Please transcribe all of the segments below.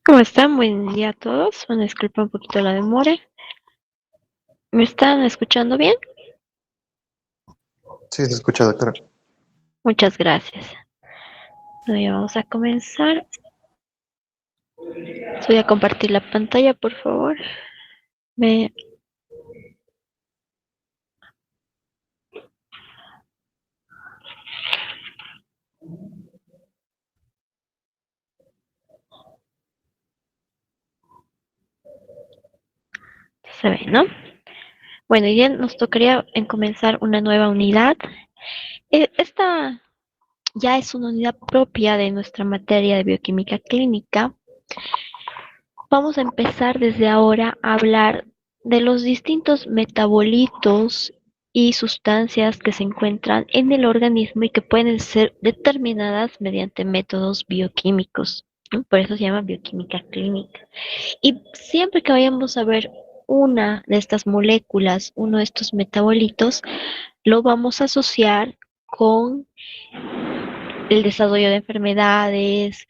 ¿Cómo están? Buen día a todos. Bueno, disculpa un poquito la demora. ¿Me están escuchando bien? Sí, se escucha, doctora. Muchas gracias. Bueno, ya vamos a comenzar. Voy a compartir la pantalla, por favor. Me... Se ve, ¿no? Bueno, y ya nos tocaría comenzar una nueva unidad. Esta ya es una unidad propia de nuestra materia de bioquímica clínica. Vamos a empezar desde ahora a hablar de los distintos metabolitos y sustancias que se encuentran en el organismo y que pueden ser determinadas mediante métodos bioquímicos, ¿no? Por eso se llama bioquímica clínica. Y siempre que vayamos a ver una de estas moléculas, uno de estos metabolitos, lo vamos a asociar con el desarrollo de enfermedades,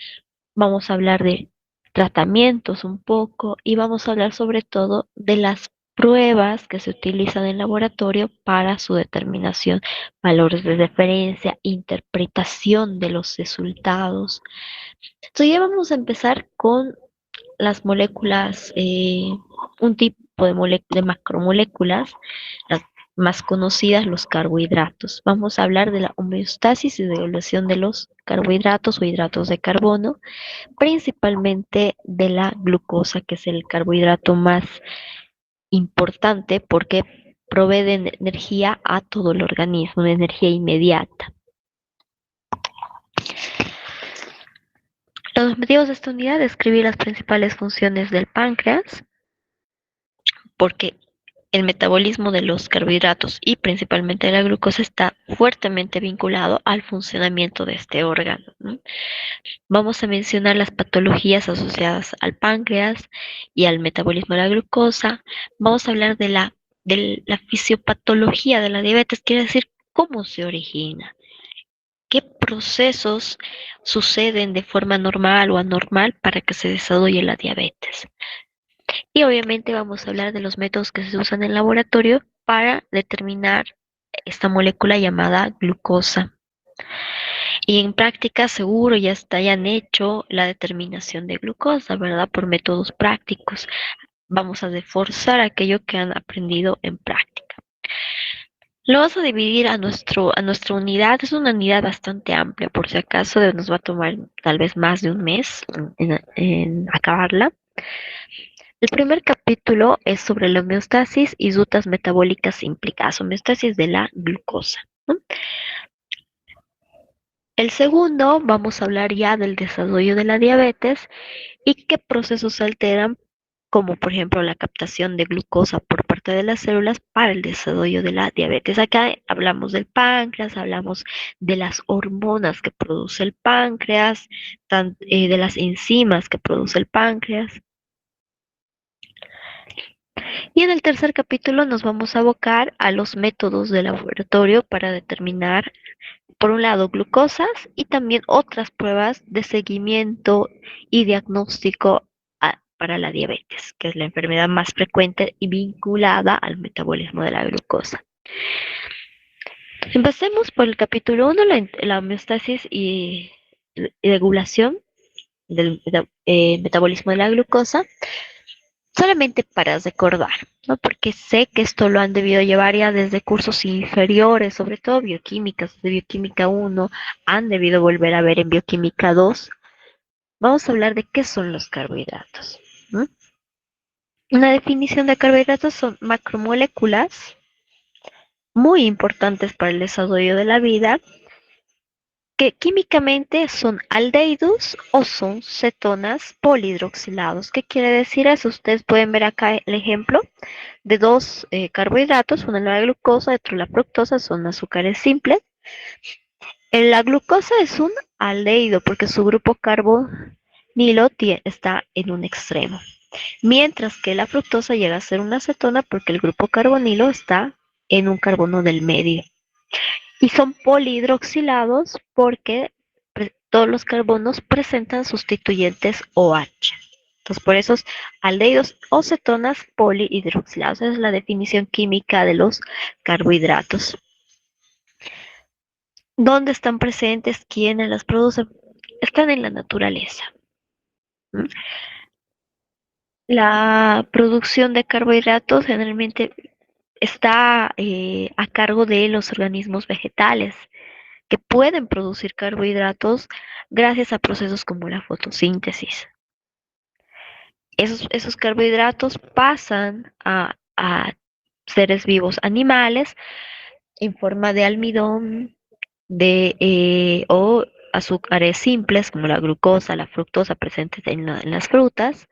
vamos a hablar de tratamientos un poco y vamos a hablar sobre todo de las pruebas que se utilizan en laboratorio para su determinación, valores de referencia, interpretación de los resultados. Entonces ya vamos a empezar con las moléculas, un tipo de macromoléculas, las más conocidas, los carbohidratos. Vamos a hablar de la homeostasis y regulación de los carbohidratos o hidratos de carbono, principalmente de la glucosa, que es el carbohidrato más importante porque provee de energía a todo el organismo, de energía inmediata. Los objetivos de esta unidad: describir las principales funciones del páncreas, porque el metabolismo de los carbohidratos y principalmente de la glucosa está fuertemente vinculado al funcionamiento de este órgano, ¿no? Vamos a mencionar las patologías asociadas al páncreas y al metabolismo de la glucosa. Vamos a hablar de la fisiopatología de la diabetes, quiere decir cómo se origina, qué procesos suceden de forma normal o anormal para que se desarrolle la diabetes. Y obviamente vamos a hablar de los métodos que se usan en el laboratorio para determinar esta molécula llamada glucosa. Y en práctica seguro ya hayan hecho la determinación de glucosa, ¿verdad? Por métodos prácticos. Vamos a reforzar aquello que han aprendido en práctica. Lo vamos a dividir a nuestra unidad. Es una unidad bastante amplia, por si acaso nos va a tomar tal vez más de un mes en acabarla. El primer capítulo es sobre la homeostasis y rutas metabólicas implicadas, homeostasis de la glucosa, ¿no? El segundo, vamos a hablar ya del desarrollo de la diabetes y qué procesos se alteran, como por ejemplo la captación de glucosa por parte de las células para el desarrollo de la diabetes. Acá hablamos del páncreas, hablamos de las hormonas que produce el páncreas, de las enzimas que produce el páncreas. Y en el tercer capítulo nos vamos a abocar a los métodos de laboratorio para determinar, por un lado, glucosas y también otras pruebas de seguimiento y diagnóstico para la diabetes, que es la enfermedad más frecuente y vinculada al metabolismo de la glucosa. Empecemos por el capítulo 1, la homeostasis y regulación del metabolismo de la glucosa. Solamente para recordar, ¿no? Porque sé que esto lo han debido llevar ya desde cursos inferiores, sobre todo bioquímicas, de bioquímica 1, han debido volver a ver en bioquímica 2. Vamos a hablar de qué son los carbohidratos, ¿no? Una definición de carbohidratos: son macromoléculas muy importantes para el desarrollo de la vida, que químicamente son aldehídos o son cetonas polihidroxilados. ¿Qué quiere decir eso? Ustedes pueden ver acá el ejemplo de dos carbohidratos, uno la glucosa y otro la fructosa, son azúcares simples. La glucosa es un aldehído porque su grupo carbonilo está en un extremo, mientras que la fructosa llega a ser una acetona porque el grupo carbonilo está en un carbono del medio. Y son polihidroxilados porque todos los carbonos presentan sustituyentes OH. Entonces, por esos aldehídos o cetonas polihidroxilados. Esa es la definición química de los carbohidratos. ¿Dónde están presentes? ¿Quiénes las producen? Están en la naturaleza. La producción de carbohidratos generalmente está a cargo de los organismos vegetales que pueden producir carbohidratos gracias a procesos como la fotosíntesis. Esos carbohidratos pasan a seres vivos animales en forma de almidón o azúcares simples como la glucosa, la fructosa presentes en las frutas.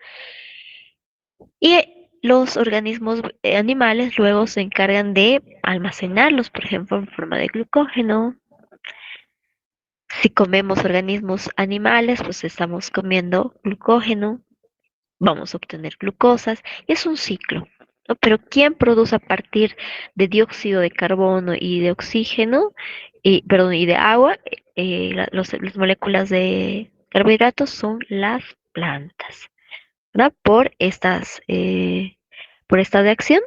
Y los organismos animales luego se encargan de almacenarlos, por ejemplo, en forma de glucógeno. Si comemos organismos animales, pues estamos comiendo glucógeno, vamos a obtener glucosas, y es un ciclo, ¿no? Pero ¿quién produce a partir de dióxido de carbono y de oxígeno, y de agua? Las moléculas de carbohidratos son las plantas, ¿verdad? Por esta reacción,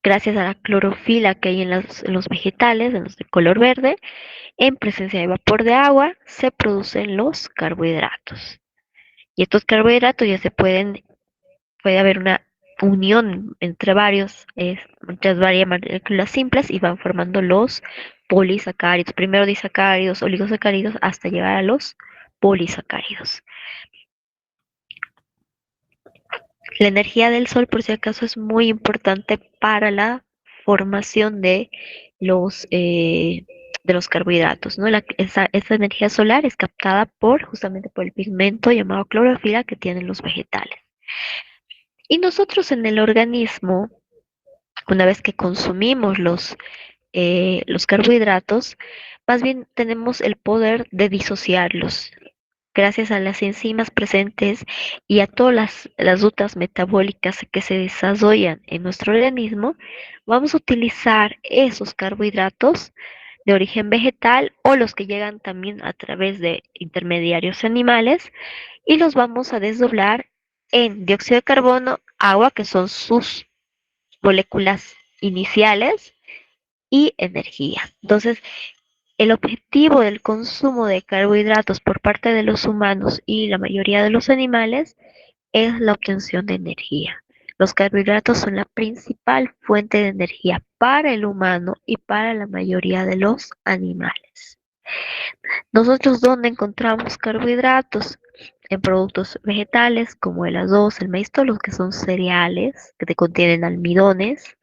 gracias a la clorofila que hay en los vegetales, en los de color verde, en presencia de vapor de agua, se producen los carbohidratos. Y estos carbohidratos ya puede haber una unión entre varias moléculas simples y van formando los polisacáridos, primero disacáridos, oligosacáridos, hasta llegar a los polisacáridos. La energía del sol, por si acaso, es muy importante para la formación de los carbohidratos, ¿no? Esa energía solar es captada justamente por el pigmento llamado clorofila que tienen los vegetales. Y nosotros en el organismo, una vez que consumimos los carbohidratos, más bien tenemos el poder de disociarlos. Gracias a las enzimas presentes y a todas las rutas metabólicas que se desarrollan en nuestro organismo, vamos a utilizar esos carbohidratos de origen vegetal o los que llegan también a través de intermediarios animales y los vamos a desdoblar en dióxido de carbono, agua, que son sus moléculas iniciales, y energía. Entonces, el objetivo del consumo de carbohidratos por parte de los humanos y la mayoría de los animales es la obtención de energía. Los carbohidratos son la principal fuente de energía para el humano y para la mayoría de los animales. ¿Nosotros dónde encontramos carbohidratos? En productos vegetales como el arroz, el maíz, todos los que son cereales, que contienen almidones,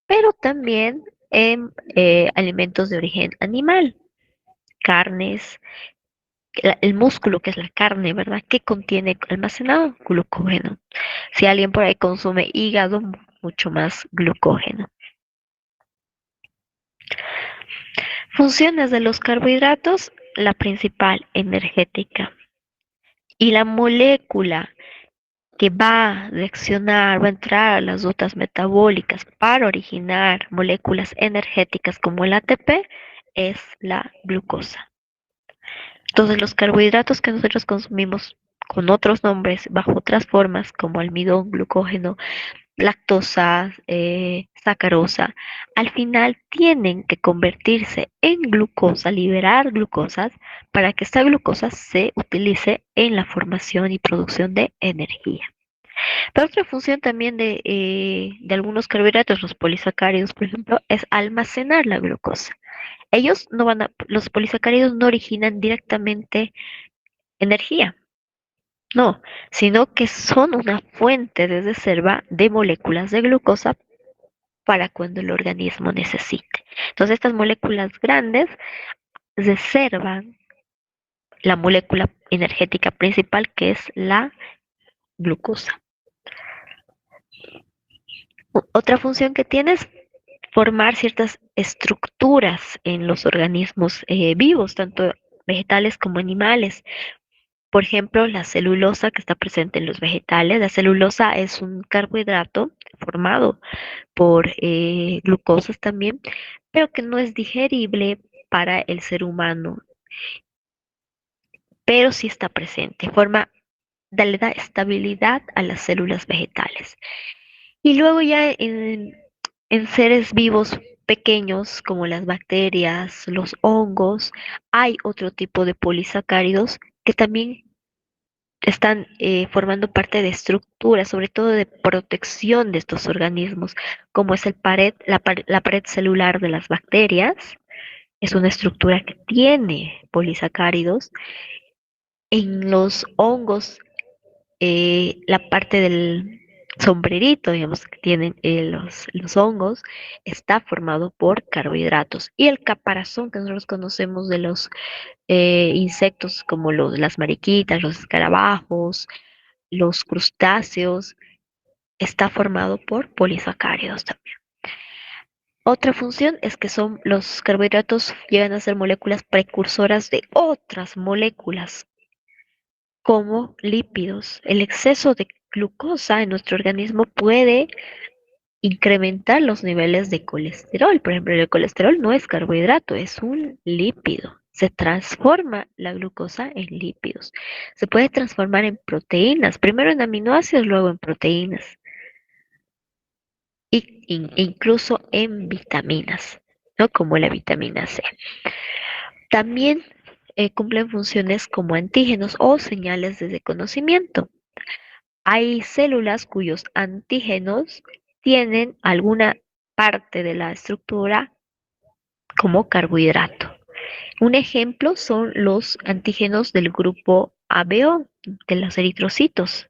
pero también en alimentos de origen animal, carnes, el músculo, que es la carne, ¿verdad? Que contiene almacenado glucógeno. Si alguien por ahí consume hígado, mucho más glucógeno. Funciones de los carbohidratos, la principal, energética. Y la molécula que va a reaccionar, va a entrar a las rutas metabólicas para originar moléculas energéticas como el ATP, es la glucosa. Entonces, los carbohidratos que nosotros consumimos con otros nombres, bajo otras formas, como almidón, glucógeno, lactosa, sacarosa, al final tienen que convertirse en glucosa, liberar glucosas, para que esta glucosa se utilice en la formación y producción de energía. Pero otra función también de algunos carbohidratos, los polisacáridos, por ejemplo, es almacenar la glucosa. Los polisacáridos no originan directamente energía, no, sino que son una fuente de reserva de moléculas de glucosa para cuando el organismo necesite. Entonces, estas moléculas grandes reservan la molécula energética principal, que es la glucosa. Otra función que tiene es formar ciertas estructuras en los organismos vivos, tanto vegetales como animales. Por ejemplo, la celulosa que está presente en los vegetales. La celulosa es un carbohidrato formado por glucosas también, pero que no es digerible para el ser humano, pero sí está presente. Forma le da estabilidad a las células vegetales. Y luego ya en seres vivos pequeños como las bacterias, los hongos, hay otro tipo de polisacáridos que también están formando parte de estructuras, sobre todo de protección de estos organismos, como es la pared celular de las bacterias. Es una estructura que tiene polisacáridos. En los hongos, la parte del sombrerito, digamos, que tienen los hongos, está formado por carbohidratos. Y el caparazón que nosotros conocemos de los insectos como las mariquitas, los escarabajos, los crustáceos, está formado por polisacáridos también. Otra función es que los carbohidratos llegan a ser moléculas precursoras de otras moléculas como lípidos. El exceso de glucosa en nuestro organismo puede incrementar los niveles de colesterol. Por ejemplo, el colesterol no es carbohidrato, es un lípido. Se transforma la glucosa en lípidos. Se puede transformar en proteínas, primero en aminoácidos, luego en proteínas e incluso en vitaminas, ¿no? Como la vitamina C. También cumplen funciones como antígenos o señales de reconocimiento. Hay células cuyos antígenos tienen alguna parte de la estructura como carbohidrato. Un ejemplo son los antígenos del grupo ABO, de los eritrocitos,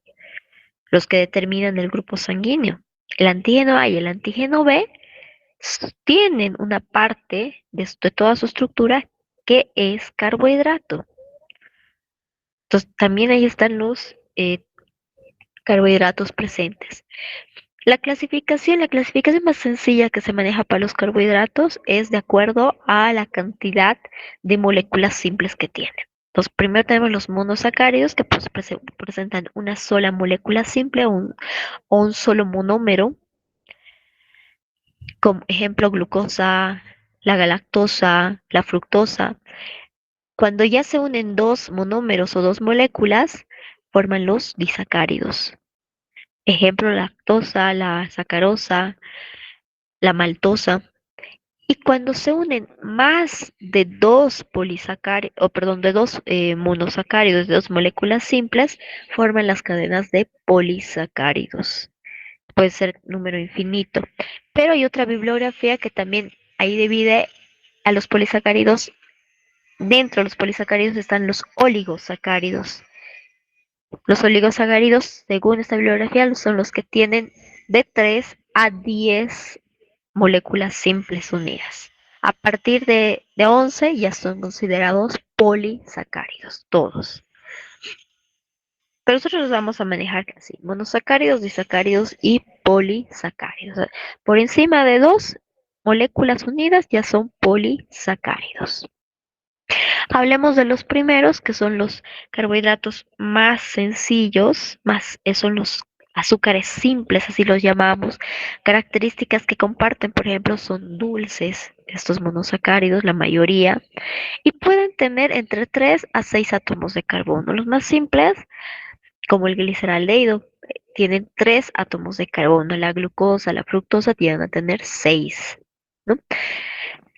los que determinan el grupo sanguíneo. El antígeno A y el antígeno B tienen una parte de toda su estructura que es carbohidrato. Entonces, también ahí están los carbohidratos presentes. La clasificación más sencilla que se maneja para los carbohidratos es de acuerdo a la cantidad de moléculas simples que tienen. Entonces, primero tenemos los monosacáridos que pues, presentan una sola molécula simple o un solo monómero, como ejemplo glucosa, la galactosa, la fructosa. Cuando ya se unen dos monómeros o dos moléculas, forman los disacáridos. Ejemplo, lactosa, la sacarosa, la maltosa. Y cuando se unen más de dos polisacáridos, o perdón, de dos monosacáridos, de dos moléculas simples, forman las cadenas de polisacáridos. Puede ser número infinito. Pero hay otra bibliografía que también ahí divide a los polisacáridos. Dentro de los polisacáridos están los oligosacáridos. Los oligosacáridos, según esta bibliografía, son los que tienen de 3 a 10 moléculas simples unidas. A partir de 11 ya son considerados polisacáridos, todos. Pero nosotros los vamos a manejar así, monosacáridos, disacáridos y polisacáridos. O sea, por encima de dos moléculas unidas ya son polisacáridos. Hablemos de los primeros, que son los carbohidratos más sencillos, son los azúcares simples, así los llamamos. Características que comparten, por ejemplo, son dulces, estos monosacáridos, la mayoría, y pueden tener entre 3 a 6 átomos de carbono. Los más simples, como el gliceraldehído, tienen 3 átomos de carbono. La glucosa, la fructosa tienden a tener 6, ¿no?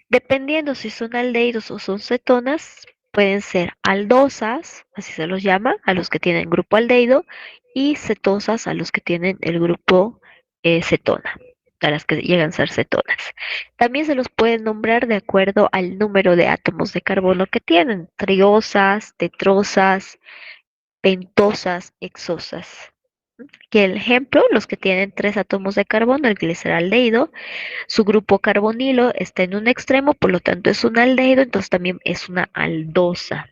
Dependiendo si son aldehídos o son cetonas, pueden ser aldosas, así se los llama, a los que tienen grupo aldehído, y cetosas a los que tienen el grupo cetona, a las que llegan a ser cetonas. También se los puede nombrar de acuerdo al número de átomos de carbono que tienen, triosas, tetrosas, pentosas, hexosas. Que el ejemplo, los que tienen 3 átomos de carbono, el gliceraldehído, su grupo carbonilo está en un extremo, por lo tanto es un aldehído, entonces también es una aldosa.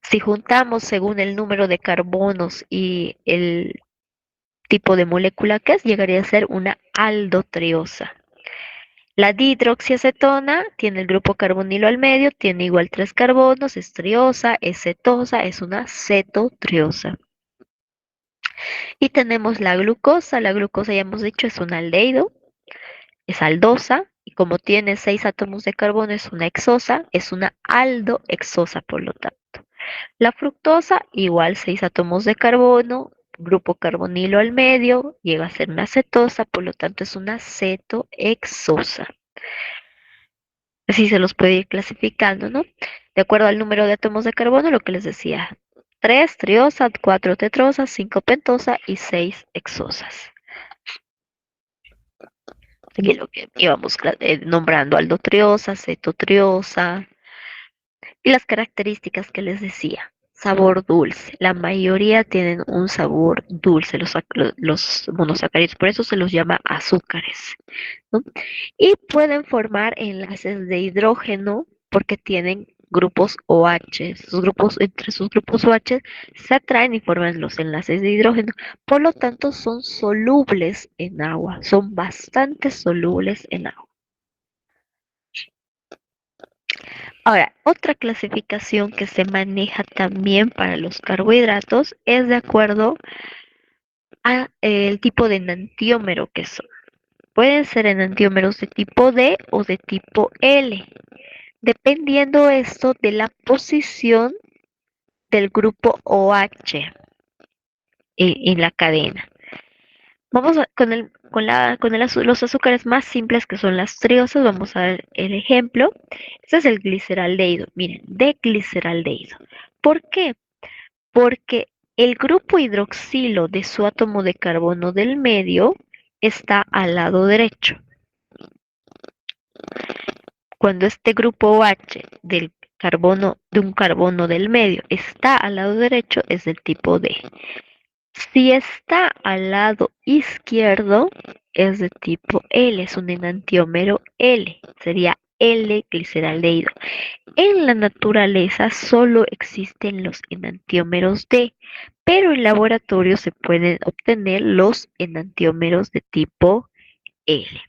Si juntamos según el número de carbonos y el tipo de molécula que es, llegaría a ser una aldotriosa. La dihidroxiacetona tiene el grupo carbonilo al medio, tiene igual 3 carbonos, es triosa, es cetosa, es una cetotriosa. Y tenemos la glucosa ya hemos dicho es un aldehído, es aldosa, y como tiene 6 átomos de carbono es una hexosa, es una aldohexosa por lo tanto. La fructosa, igual 6 átomos de carbono, grupo carbonilo al medio, llega a ser una cetosa, por lo tanto es una cetohexosa. Así se los puede ir clasificando, ¿no? De acuerdo al número de átomos de carbono, lo que les decía. 3 triosa, 4 tetrosa, 5 pentosa y 6 hexosas. Aquí lo que íbamos nombrando aldotriosa, cetotriosa, y las características que les decía. Sabor dulce. La mayoría tienen un sabor dulce, los monosacáridos, por eso se los llama azúcares, ¿no? Y pueden formar enlaces de hidrógeno porque tienen grupos OH. Entre sus grupos OH se atraen y forman los enlaces de hidrógeno. Por lo tanto, son solubles en agua, son bastante solubles en agua. Ahora, otra clasificación que se maneja también para los carbohidratos es de acuerdo a el tipo de enantiómero que son. Pueden ser enantiómeros de tipo D o de tipo L, dependiendo esto de la posición del grupo OH en la cadena. Vamos los azúcares más simples que son las triosas. Vamos a ver el ejemplo. Este es el gliceraldehído. Miren, D-gliceraldehído. ¿Por qué? Porque el grupo hidroxilo de su átomo de carbono del medio está al lado derecho. Cuando este grupo OH de un carbono del medio está al lado derecho, es del tipo D. Si está al lado izquierdo, es de tipo L, es un enantiómero L, sería L-gliceraldehído. En la naturaleza solo existen los enantiómeros D, pero en laboratorio se pueden obtener los enantiómeros de tipo L,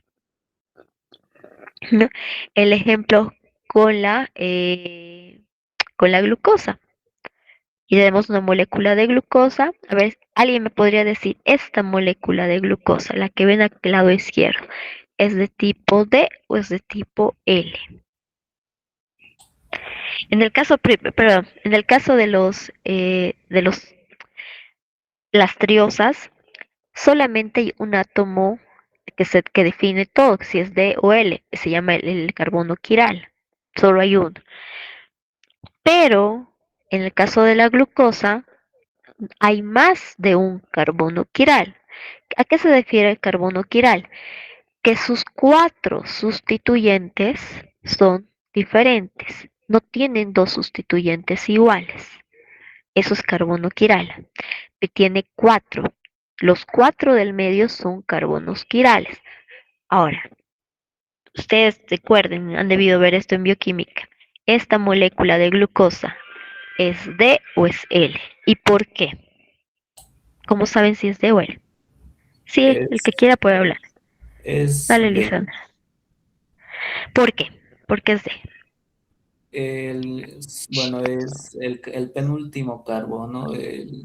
¿no? El ejemplo con con la glucosa. Y tenemos una molécula de glucosa. A ver, alguien me podría decir, esta molécula de glucosa, la que ven al lado izquierdo, ¿es de tipo D o es de tipo L? En el caso de las triosas, solamente hay un átomo que define todo, si es D o L, se llama el carbono quiral. Solo hay uno. Pero en el caso de la glucosa, hay más de un carbono quiral. ¿A qué se refiere el carbono quiral? Que sus cuatro sustituyentes son diferentes. No tienen dos sustituyentes iguales. Eso es carbono quiral. Que tiene cuatro. Los cuatro del medio son carbonos quirales. Ahora, ustedes recuerden, han debido ver esto en bioquímica. Esta molécula de glucosa, ¿es D o es L? ¿Y por qué? ¿Cómo saben si es D o L? Sí, el que Es, quiera puede hablar. es Dale, de Lisandra. ¿Por qué? Porque es D. bueno, es el penúltimo carbono. El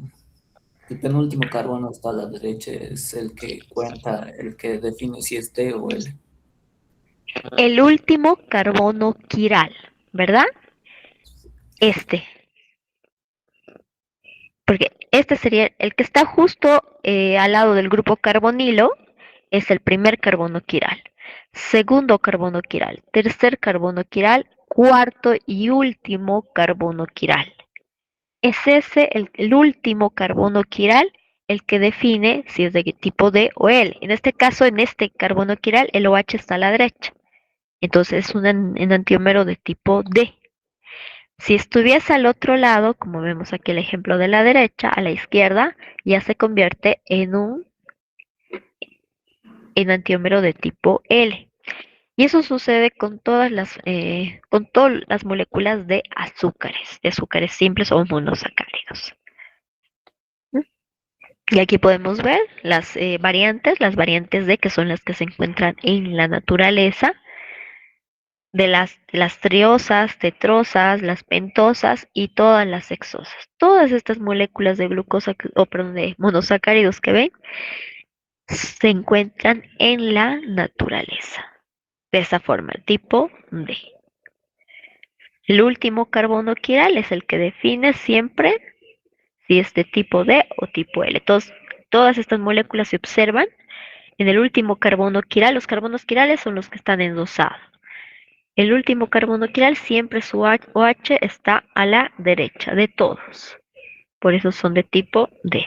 penúltimo carbono está a la derecha, es el que cuenta, el que define si es D o L. El último carbono quiral, ¿verdad? Este. Porque este sería el que está justo al lado del grupo carbonilo, es el primer carbono quiral. Segundo carbono quiral, tercer carbono quiral, cuarto y último carbono quiral. Es ese el último carbono quiral el que define si es de tipo D o L. En este caso, en este carbono quiral, el OH está a la derecha. Entonces es un enantiómero de tipo D. Si estuviese al otro lado, como vemos aquí el ejemplo de la derecha, a la izquierda, ya se convierte en un enantiómero de tipo L. Y eso sucede con todas las moléculas de azúcares simples o monosacáridos. Y aquí podemos ver las variantes D, que son las que se encuentran en la naturaleza, de las triosas, tetrosas, las pentosas y todas las hexosas. Todas estas moléculas de glucosa, o perdón, de monosacáridos que ven, se encuentran en la naturaleza. De esa forma, tipo D. El último carbono quiral es el que define siempre si es de tipo D o tipo L. Todas estas moléculas se observan en el último carbono quiral. Los carbonos quirales son los que están endosados. El último carbono quiral siempre su OH está a la derecha de todos. Por eso son de tipo D.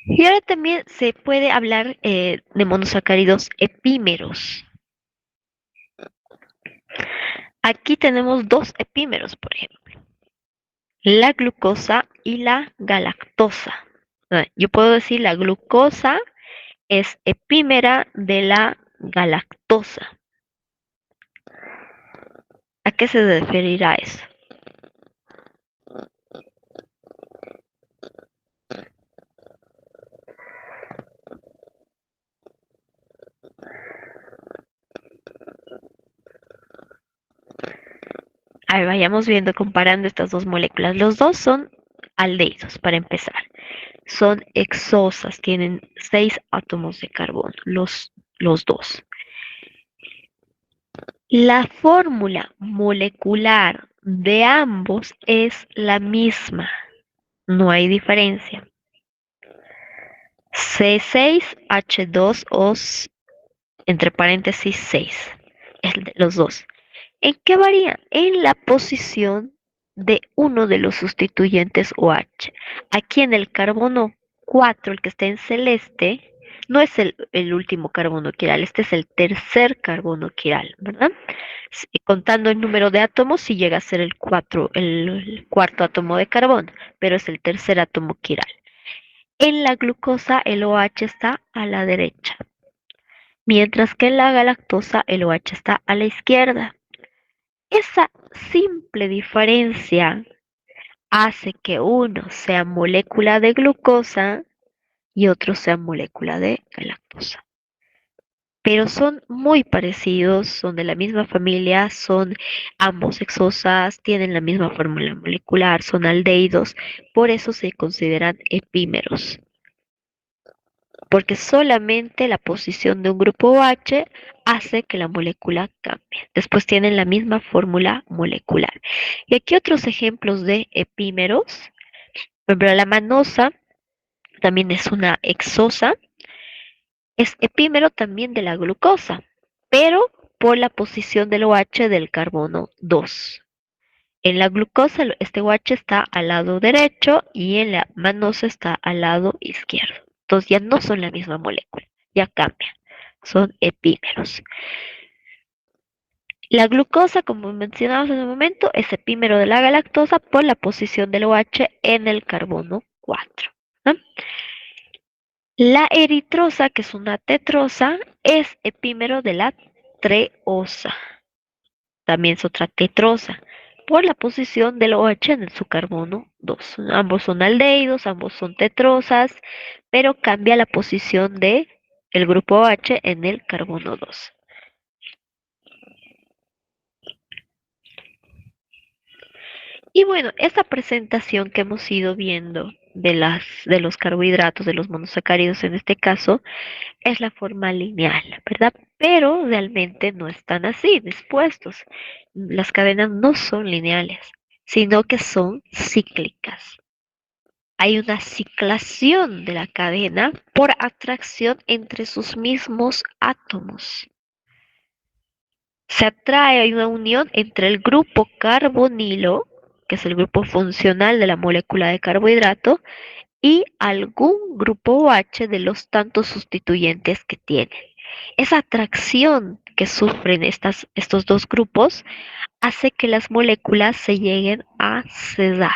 Y ahora también se puede hablar de monosacáridos epímeros. Aquí tenemos dos epímeros, por ejemplo, la glucosa y la galactosa. Yo puedo decir la glucosa es epímera de la galactosa. ¿A qué se referirá eso? A ver, vayamos viendo, comparando estas dos moléculas. Los dos son aldehídos, para empezar. Son exosas, tienen 6 átomos de carbono, los dos. La fórmula molecular de ambos es la misma, no hay diferencia. C6H2O, entre paréntesis 6, los dos. ¿En qué varía? En la posición de uno de los sustituyentes OH. Aquí en el carbono 4, el que está en celeste, no es el último carbono quiral, este es el tercer carbono quiral, ¿verdad? Contando el número de átomos, sí llega a ser el cuarto átomo de carbono, pero es el tercer átomo quiral. En la glucosa el OH está a la derecha, mientras que en la galactosa el OH está a la izquierda. Esa simple diferencia hace que uno sea molécula de glucosa y otro sea molécula de galactosa. Pero son muy parecidos, son de la misma familia, son ambos exosas, tienen la misma fórmula molecular, son aldehídos, por eso se consideran epímeros, porque solamente la posición de un grupo OH hace que la molécula cambie. Después tienen la misma fórmula molecular. Y aquí otros ejemplos de epímeros. Por ejemplo, la manosa también es una exosa, es epímero también de la glucosa, pero por la posición del OH del carbono 2. En la glucosa este OH está al lado derecho y en la manosa está al lado izquierdo. Entonces ya no son la misma molécula, ya cambian, son epímeros. La glucosa, como mencionamos en un momento, es epímero de la galactosa por la posición del OH en el carbono 4. ¿No? La eritrosa, que es una tetrosa, es epímero de la treosa. También es otra tetrosa por la posición del OH en su carbono 2. Ambos son aldehídos, ambos son tetrosas, pero cambia la posición de el grupo OH en el carbono 2. Y bueno, esta presentación que hemos ido viendo de los carbohidratos, de los monosacáridos en este caso, es la forma lineal, ¿verdad? Pero realmente no están así dispuestos. Las cadenas no son lineales, sino que son cíclicas. Hay una ciclación de la cadena por atracción entre sus mismos átomos. Se atrae, hay una unión entre el grupo carbonilo, que es el grupo funcional de la molécula de carbohidrato, y algún grupo OH de los tantos sustituyentes que tienen. Esa atracción que sufren estos dos grupos hace que las moléculas se lleguen a sedar.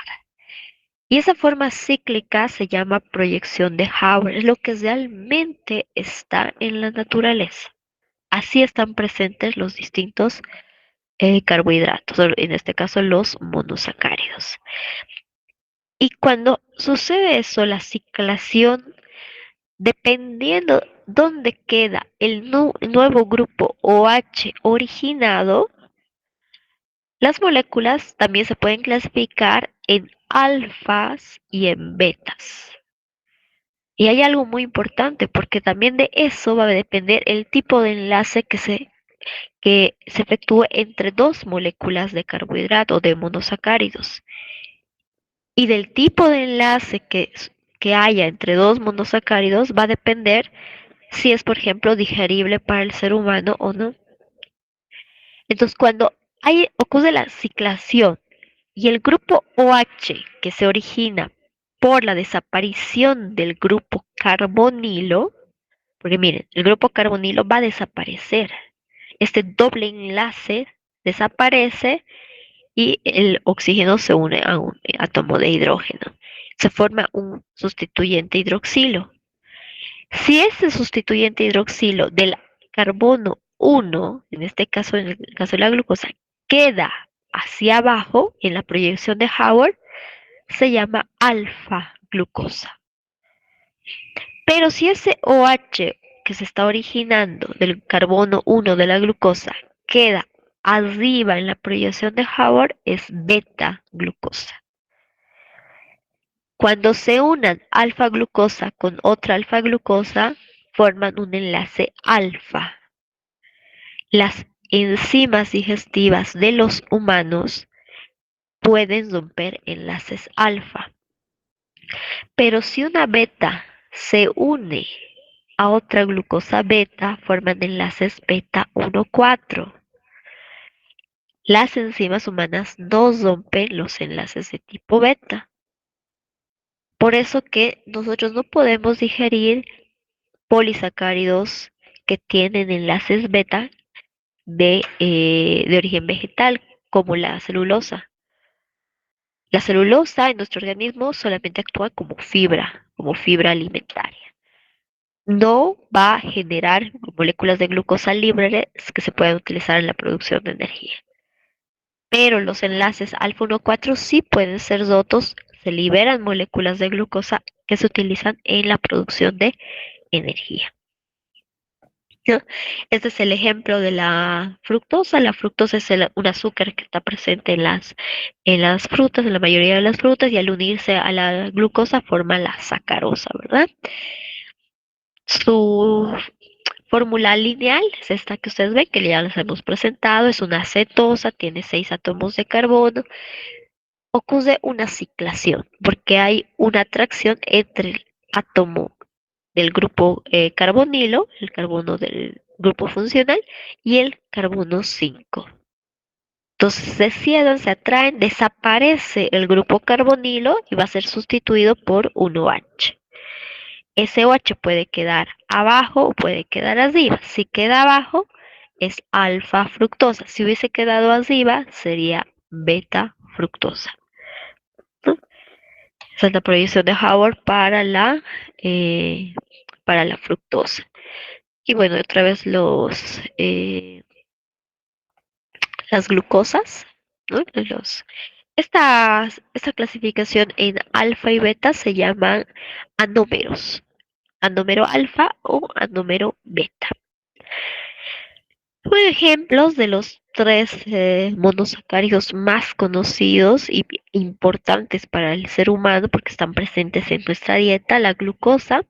Y esa forma cíclica se llama proyección de Haber, es lo que realmente está en la naturaleza. Así están presentes los distintos carbohidratos, en este caso los monosacáridos. Y cuando sucede eso, la ciclación, dependiendo dónde queda el nuevo grupo OH originado, las moléculas también se pueden clasificar en alfas y en betas. Y hay algo muy importante porque también de eso va a depender el tipo de enlace que se que se efectúe entre dos moléculas de carbohidrato o de monosacáridos. Y del tipo de enlace que haya entre dos monosacáridos va a depender si es, por ejemplo, digerible para el ser humano o no. Entonces, cuando ocurre la ciclación y el grupo OH que se origina por la desaparición del grupo carbonilo, porque miren, el grupo carbonilo va a desaparecer. Este doble enlace desaparece y el oxígeno se une a un átomo de hidrógeno. Se forma un sustituyente hidroxilo. Si ese sustituyente hidroxilo del carbono 1, en este caso, en el caso de la glucosa, queda hacia abajo en la proyección de Howard, se llama alfa glucosa. Pero si ese OH que se está originando del carbono 1 de la glucosa queda arriba en la proyección de Howard, es beta glucosa. Cuando se unan alfa glucosa con otra alfa glucosa, forman un enlace alfa. Las enzimas digestivas de los humanos pueden romper enlaces alfa. Pero si una beta se une a otra glucosa beta, forman enlaces beta 1,4. Las enzimas humanas no rompen los enlaces de tipo beta. Por eso que nosotros no podemos digerir polisacáridos que tienen enlaces beta de origen vegetal, como la celulosa. La celulosa en nuestro organismo solamente actúa como fibra alimentaria. No va a generar moléculas de glucosa libres que se puedan utilizar en la producción de energía. Pero los enlaces alfa 1,4 sí pueden ser rotos, se liberan moléculas de glucosa que se utilizan en la producción de energía. ¿No? Este es el ejemplo de la fructosa. La fructosa es un azúcar que está presente en las frutas, en la mayoría de las frutas, y al unirse a la glucosa forma la sacarosa, ¿verdad? Su fórmula lineal es esta que ustedes ven, que ya les hemos presentado, es una cetosa, tiene 6 átomos de carbono. Ocurre una ciclación, porque hay una atracción entre el átomo del grupo carbonilo, el carbono del grupo funcional, y el carbono 5. Entonces se cierran, se atraen, desaparece el grupo carbonilo y va a ser sustituido por un OH. Ese OH puede quedar abajo o puede quedar arriba. Si queda abajo es alfa fructosa. Si hubiese quedado arriba sería beta fructosa. ¿No? Esa es la proyección de Howard para la fructosa. Y bueno, otra vez las glucosas, ¿no? Esta clasificación en alfa y beta se llaman anómeros. Anómero alfa o anómero beta. Son ejemplos de los tres monosacáridos más conocidos y importantes para el ser humano porque están presentes en nuestra dieta: la glucosa,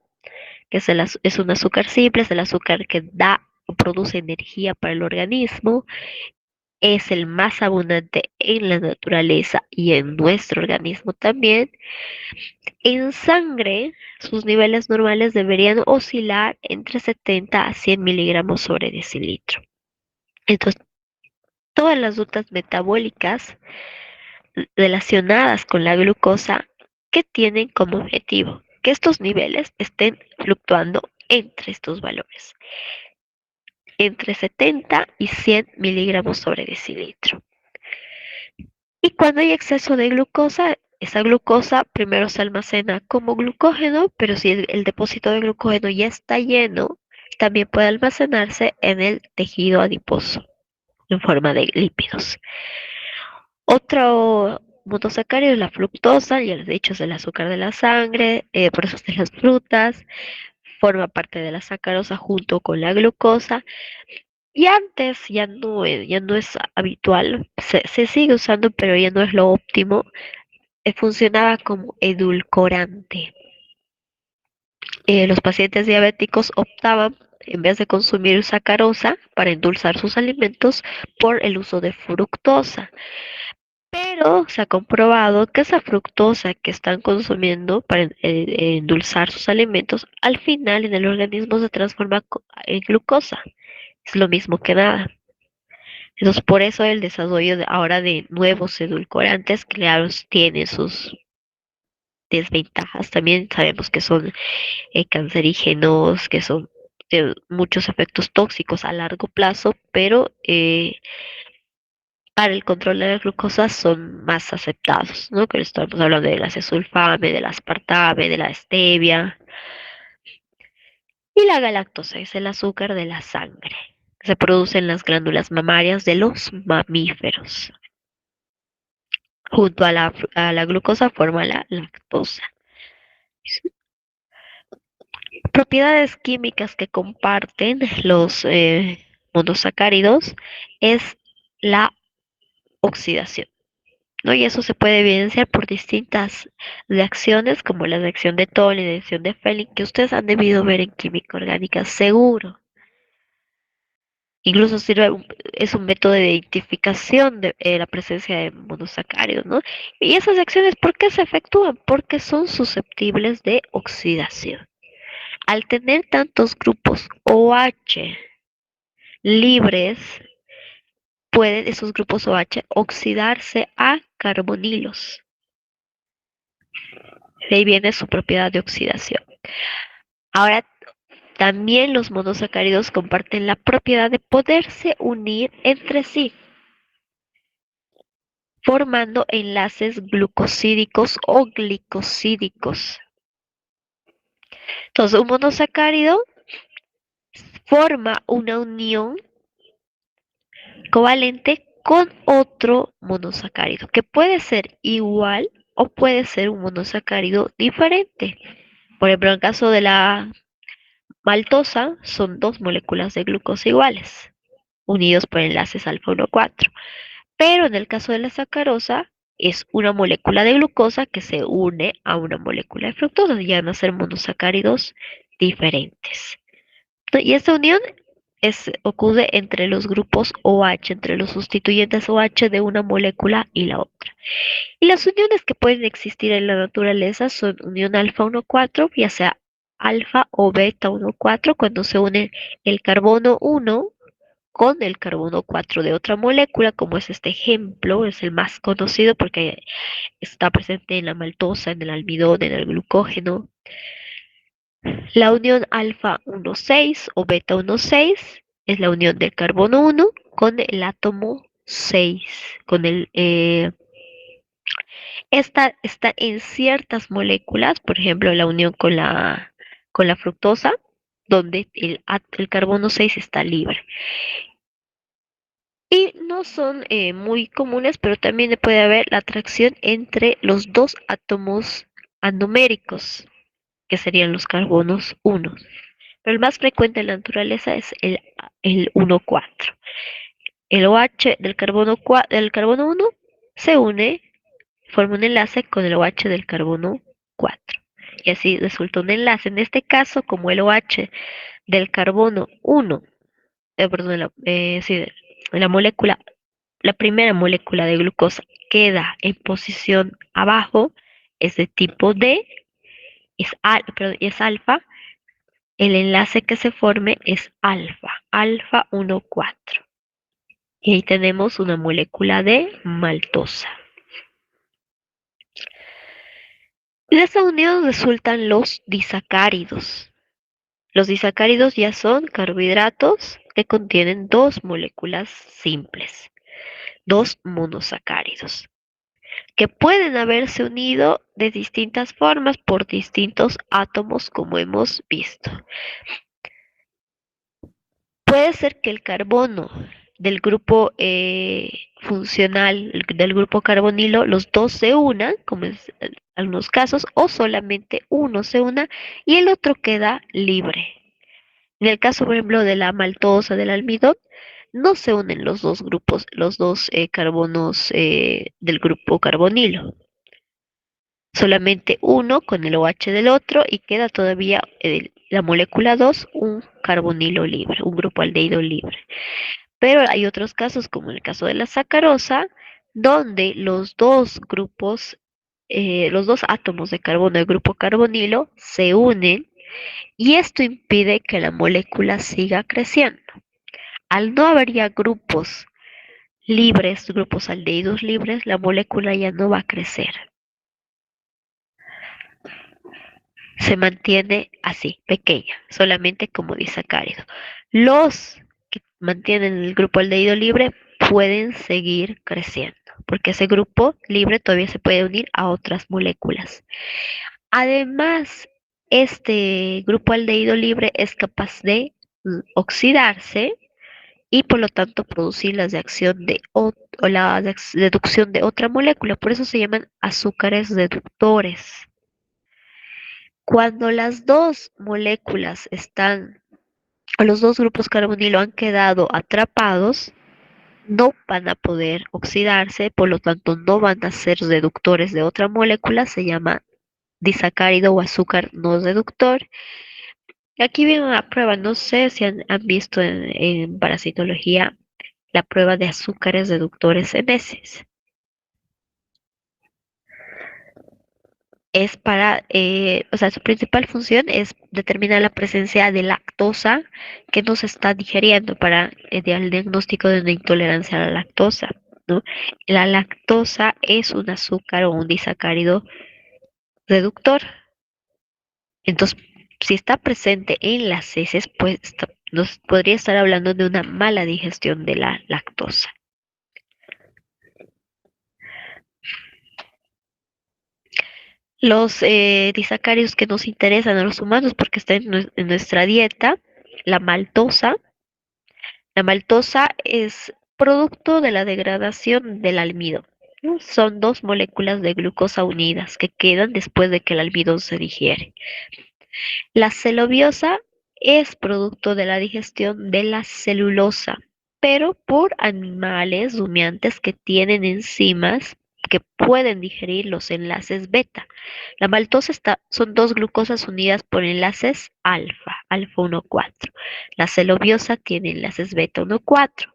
que es un azúcar simple, es el azúcar que da o produce energía para el organismo, es el más abundante en la naturaleza y en nuestro organismo también. En sangre, sus niveles normales deberían oscilar entre 70 a 100 miligramos sobre decilitro. Entonces, todas las rutas metabólicas relacionadas con la glucosa que tienen como objetivo que estos niveles estén fluctuando entre estos valores, entre 70 y 100 miligramos sobre decilitro. Y cuando hay exceso de glucosa, esa glucosa primero se almacena como glucógeno, pero si el depósito de glucógeno ya está lleno, también puede almacenarse en el tejido adiposo en forma de lípidos. Otro monosacárido es la fructosa, ya les he dicho, es el azúcar de la sangre, por eso es de las frutas, forma parte de la sacarosa junto con la glucosa. Y antes ya no es habitual, se sigue usando, pero ya no es lo óptimo. Funcionaba como edulcorante. Los pacientes diabéticos optaban, en vez de consumir sacarosa para endulzar sus alimentos, por el uso de fructosa. Pero se ha comprobado que esa fructosa que están consumiendo para endulzar sus alimentos, al final en el organismo se transforma en glucosa. Es lo mismo que nada. Entonces, por eso el desarrollo ahora de nuevos edulcorantes, claro, tiene sus desventajas. También sabemos que son cancerígenos, que son de muchos efectos tóxicos a largo plazo, pero para el control de la glucosa son más aceptados, ¿no? Que estamos hablando del acesulfame, del aspartame, de la stevia. Y la galactosa es el azúcar de la sangre. Se produce en las glándulas mamarias de los mamíferos. Junto a la glucosa forma la lactosa. Propiedades químicas que comparten los monosacáridos es la oxidación, ¿no? Y eso se puede evidenciar por distintas reacciones, como la reacción de Toll y la reacción de Fehling, que ustedes han debido ver en química orgánica, seguro. Incluso es un método de identificación de la presencia de monosacáridos, ¿no? Y esas reacciones, ¿por qué se efectúan? Porque son susceptibles de oxidación. Al tener tantos grupos OH libres, pueden esos grupos OH oxidarse a carbonilos. De ahí viene su propiedad de oxidación. Ahora, también los monosacáridos comparten la propiedad de poderse unir entre sí, formando enlaces glucosídicos o glicosídicos. Entonces, un monosacárido forma una unión covalente con otro monosacárido, que puede ser igual o puede ser un monosacárido diferente. Por ejemplo, en el caso de la maltosa, son dos moléculas de glucosa iguales, unidos por enlaces alfa 1,4. Pero en el caso de la sacarosa, es una molécula de glucosa que se une a una molécula de fructosa, y van a ser monosacáridos diferentes. Y esta unión ocurre entre los grupos OH, entre los sustituyentes OH de una molécula y la otra. Y las uniones que pueden existir en la naturaleza son unión alfa 1,4, ya sea alfa o beta 1,4, cuando se une el carbono 1 con el carbono 4 de otra molécula, como es este ejemplo, es el más conocido porque está presente en la maltosa, en el almidón, en el glucógeno. La unión alfa 1,6 o beta 1,6 es la unión del carbono 1 con el átomo 6, con esta está en ciertas moléculas, por ejemplo, la unión con la fructosa, donde el carbono 6 está libre. Y no son muy comunes, pero también puede haber la atracción entre los dos átomos anoméricos, que serían los carbonos 1. Pero el más frecuente en la naturaleza es el 1,4. El OH del carbono 1 se une, forma un enlace con el OH del carbono 4. Y así resulta un enlace. En este caso, como el OH del carbono 1, perdón, sí, la molécula, la primera molécula de glucosa queda en posición abajo, es de tipo D, es alfa, el enlace que se forme es alfa 1,4. Y ahí tenemos una molécula de maltosa. De esa unión resultan los disacáridos. Los disacáridos ya son carbohidratos que contienen dos moléculas simples, dos monosacáridos, que pueden haberse unido de distintas formas por distintos átomos, como hemos visto. Puede ser que el carbono del grupo funcional, del grupo carbonilo, los dos se unan, como en algunos casos, o solamente uno se una y el otro queda libre. En el caso, por ejemplo, de la maltosa, del almidón, no se unen los dos grupos, los dos carbonos del grupo carbonilo. solamente uno con el OH del otro y queda todavía la molécula 2, un carbonilo libre, un grupo aldehído libre. Pero hay otros casos, como en el caso de la sacarosa, donde los dos átomos de carbono del grupo carbonilo se unen y esto impide que la molécula siga creciendo. Al no haber ya grupos libres, grupos aldehídos libres, la molécula ya no va a crecer. Se mantiene así, pequeña, solamente como disacárido. Los que mantienen el grupo aldehído libre pueden seguir creciendo, porque ese grupo libre todavía se puede unir a otras moléculas. Además, este grupo aldehído libre es capaz de oxidarse y por lo tanto producir la reacción o la deducción de otra molécula. Por eso se llaman azúcares deductores. Cuando las dos moléculas están, o los dos grupos carbonilo han quedado atrapados, no van a poder oxidarse, por lo tanto no van a ser reductores de otra molécula, se llama disacárido o azúcar no reductor. Aquí viene una prueba, no sé si han visto en parasitología la prueba de azúcares reductores en heces. Es para, o sea, su principal función es determinar la presencia de lactosa que no se está digeriendo para el diagnóstico de una intolerancia a la lactosa, ¿no? La lactosa es un azúcar o un disacárido reductor. Entonces, si está presente en las heces, pues nos podría estar hablando de una mala digestión de la lactosa. Los disacáridos que nos interesan a los humanos porque están en nuestra dieta, la maltosa. La maltosa es producto de la degradación del almidón, ¿no? Son dos moléculas de glucosa unidas que quedan después de que el almidón se digiere. La celobiosa es producto de la digestión de la celulosa, pero por animales rumiantes que tienen enzimas que pueden digerir los enlaces beta. La maltosa son dos glucosas unidas por enlaces alfa, alfa 1,4. La celobiosa tiene enlaces beta 1,4.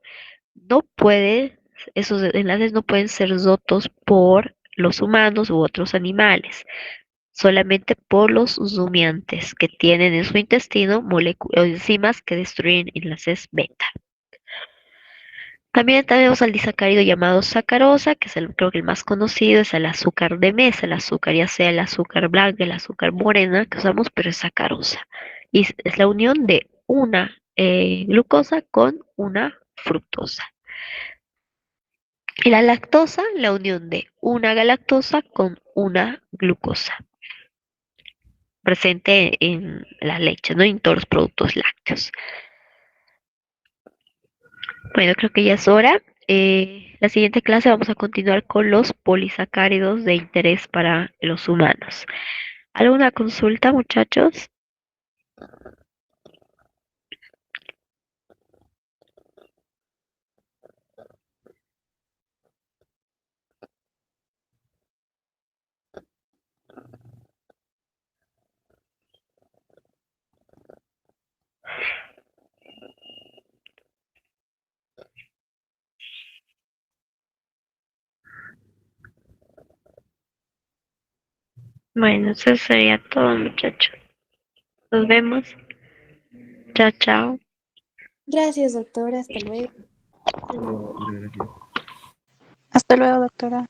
No puede, esos enlaces no pueden ser rotos por los humanos u otros animales, solamente por los rumiantes que tienen en su intestino enzimas que destruyen enlaces beta. También tenemos al disacárido llamado sacarosa, que es creo que el más conocido, es el azúcar de mesa, el azúcar, ya sea el azúcar blanca, el azúcar morena que usamos, pero es sacarosa. Y es la unión de una glucosa con una fructosa. Y la lactosa, la unión de una galactosa con una glucosa, presente en la leche, ¿no? En todos los productos lácteos. Bueno, creo que ya es hora. La siguiente clase vamos a continuar con los polisacáridos de interés para los humanos. ¿Alguna consulta, muchachos? Bueno, eso sería todo, muchachos. Nos vemos. Chao, chao. Gracias, doctora. Hasta luego. Hasta luego, muchas gracias. Hasta luego, doctora.